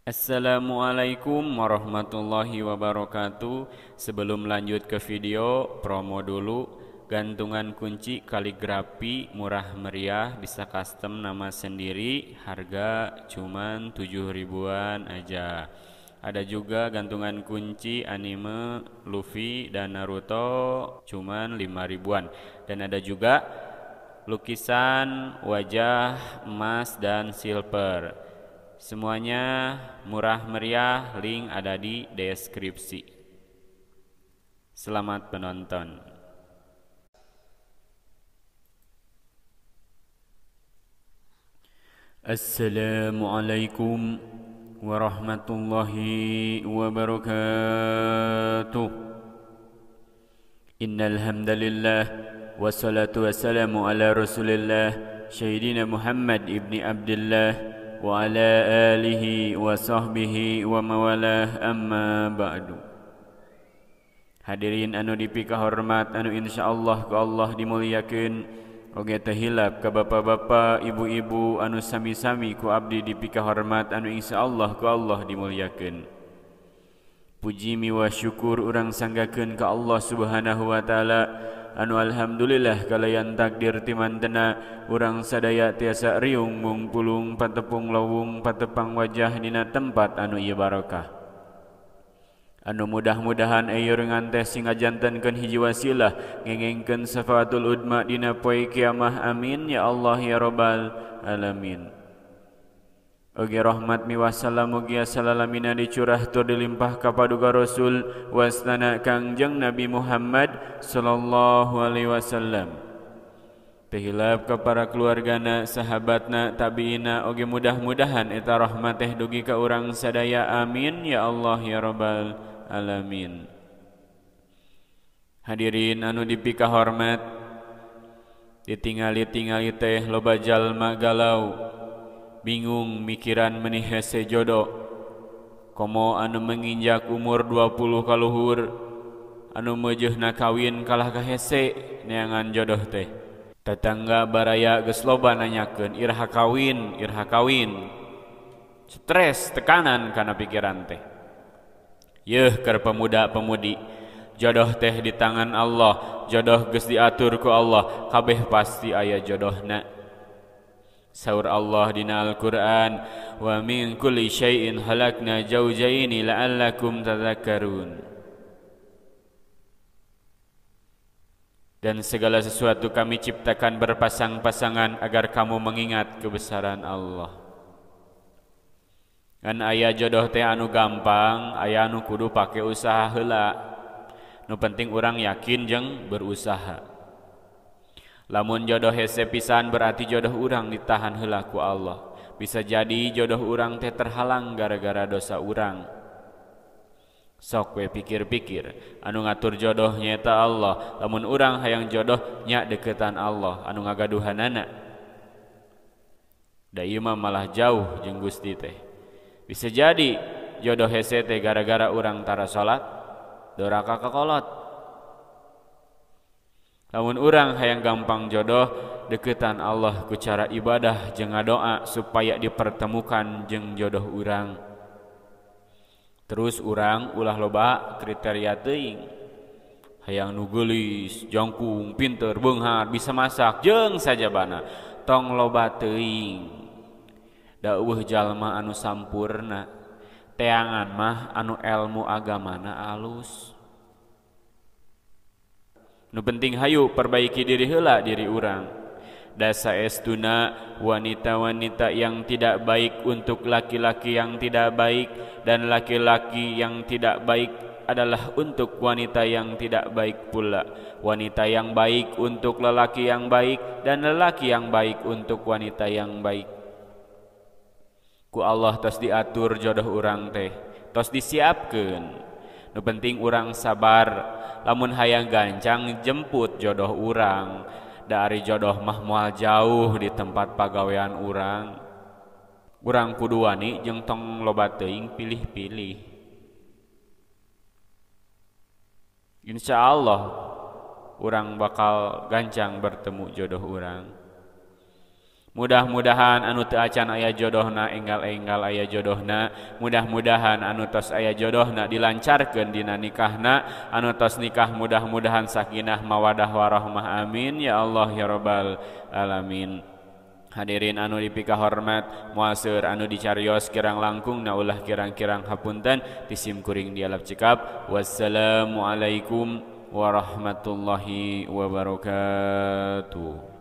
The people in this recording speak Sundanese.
Assalamualaikum warahmatullahi wabarakatuh. Sebelum lanjut ke video, promo dulu. Gantungan kunci kaligrafi murah meriah, bisa custom nama sendiri, harga cuman 7 ribuan aja. Ada juga gantungan kunci anime Luffy dan Naruto cuman 5 ribuan. Dan ada juga lukisan wajah emas dan silver. Semuanya murah meriah, link ada di deskripsi. Selamat menonton. Assalamualaikum warahmatullahi wabarakatuh. Innal hamdalillah wassalatu wassalamu ala Rasulillah Sayyidina Muhammad ibni Abdullah wa ala alihi wa sahbihi wa mawalah, amma ba'du. Hadirin anu dipika hormat, anu insyaallah ku Allah dimuliakeun, oge teh hilap ka bapa-bapa, ibu-ibu anu sami-sami ku abdi dipika hormat, anu insyaallah ku Allah dimuliakeun. Puji miwa syukur urang sanggakeun ka Allah Subhanahu wa taala, anu alhamdulillah kalayan takdir timantena urang sadaya tiasa riung mungpulung patepung lawung patepang wajah dina tempat anu ieu barokah. Anu mudah-mudahan ayeungan teh singajantenkeun hiji wasilah ngengengkeun syafaatul udma dina poe kiamah, amin ya Allah ya rabbal alamin. Oge rahmat miwah salam mugi salalamina dicurah tur dilimpah ka paduka Rasul wasna Kangjeng Nabi Muhammad sallallahu alaihi wasallam. Tehilap ka para keluargana, sahabatna, tabiina, oge mudah-mudahan eta rahmat teh dugi ka urang sadaya, amin ya Allah ya rabbal alamin. Hadirin anu dipika hormat, ditingali-tingali teh loba jalma galau, bingung mikiran menih hese jodoh. Komo anu menginjak umur 20 ka luhur, anu meujeuhna kawin kalah ka hese neangan jodoh teh. Tetangga baraya geus loba nanyakeun iraha kawin, iraha kawin. Stres, tekanan kana pikiran teh. Yeuh keur pemuda-pemudi, jodoh teh di tangan Allah, jodoh geus diatur ku Allah, kabeh pasti aya jodohna. Saur Allah dina Al-Qur'an, wa min kulli syai'in halakna zawjaini la'allakum tadhakkarun. Dan segala sesuatu kami ciptakan berpasang-pasangan agar kamu mengingat kebesaran Allah. Kan aya jodoh teh anu gampang, aya anu kudu pake usaha heula. Nu penting urang yakin jeung berusaha. Lamun jodoh hese pisan berarti jodoh urang ditahan heula ku Allah. Bisa jadi jodoh urang teh terhalang gara-gara dosa urang. Sok we pikir-pikir, anu ngatur jodoh nyaeta Allah. Lamun urang hayang jodoh nya deketan Allah anu ngagaduhanana. Da ieu mah malah jauh jeung Gusti teh. Bisa jadi jodoh hese teh gara-gara urang tara salat, doraka ka kolot. Lamun urang hayang gampang jodoh, deketan Allah ku cara ibadah jeung ngadoa supaya dipertemukan jeung jodoh urang. Terus urang ulah loba kriteria teuing. Hayang nu geulis, jangkung, pinter, beunghar, bisa masak, jeung sajabana. Tong loba teuing. Da eueuh jalma anu sampurna, teangan mah anu elmu agamana alus. Nu penting hayu perbaiki diri heula diri urang. Da saestuna wanita-wanita yang tidak baik untuk laki-laki yang tidak baik, dan laki-laki yang tidak baik adalah untuk wanita yang tidak baik pula. Wanita yang baik untuk lelaki yang baik, dan lelaki yang baik untuk wanita yang baik. Ku Allah tos diatur jodoh urang teh, tos disiapkeun. Nu penting urang sabar, lamun hayang gancang jemput jodoh urang. Dari jodoh mah moal jauh di tempat pagawean urang. Urang kudu wani jeung tong loba teuing pilih-pilih. Insyaallah urang bakal gancang bertemu jodoh urang. Mudah-mudahan anu teu acan aya jodohna enggal-enggal aya jodohna, mudah-mudahan anu tos aya jodohna dilancarkeun dina nikahna, anu tos nikah mudah-mudahan sakinah mawadah warahmah amin ya Allah ya rabbal alamin. Hadirin anu dipika hormat, muaseur anu dicarios kirang langkungna ulah kirang-kirang hapunten tisim kuring dialap cekap. Wassalamualaikum warahmatullahi wabarakatuh.